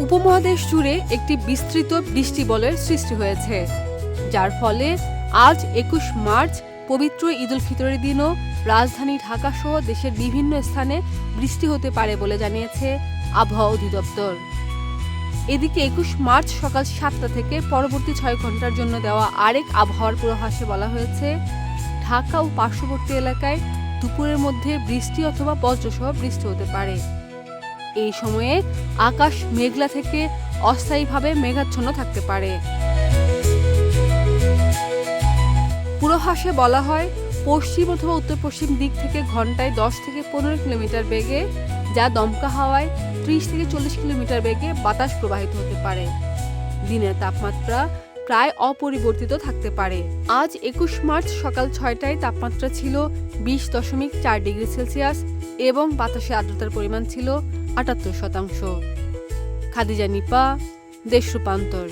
উপমহাদেশ জুড়ে একটি বিস্তৃত বৃষ্টিবলয়ের সৃষ্টি হয়েছে, যার ফলে আজ ২১ মার্চ পবিত্র ঈদ উল ফিতরের দিনও রাজধানী ঢাকা সহ দেশের বিভিন্ন স্থানে বৃষ্টি হতে পারে বলে জানিয়েছে আবহাওয়া অধিদপ্তর। এদিকে ২১ মার্চ সকাল ৭টা থেকে পরবর্তী ৬ ঘন্টার জন্য দেওয়া আরেক আবহাওয়ার পূর্বাভাসে বলা হয়েছে, ঢাকা ও পার্শ্ববর্তী এলাকায় দুপুরের মধ্যে বৃষ্টি অথবা বজ্রসহ বৃষ্টি হতে পারে। এই সময়ে আকাশ মেঘলা থেকে অস্থায়ীভাবে মেঘাচ্ছন্ন থাকতে পারে। পূর্বাভাসে বলা হয়, পশ্চিম অথবা উত্তর পশ্চিম দিক থেকে ঘন্টায় ১০ থেকে ১৫ কিলোমিটার বেগে, যা দমকা হাওয়ায় ৩০ থেকে ৪০ কিলোমিটার বেগে বাতাস প্রবাহিত হতে পারে। দিনের তাপমাত্রা প্রায় অপরিবর্তিত থাকতে পারে। আজ ২১ মার্চ সকাল ৬টায় তাপমাত্রা ছিল ২০.৪ ডিগ্রি সেলসিয়াস এবং বাতাসে আর্দ্রতার পরিমাণ ছিল ৭৮%। খাদিজা নিপা, দেশ রূপান্তর।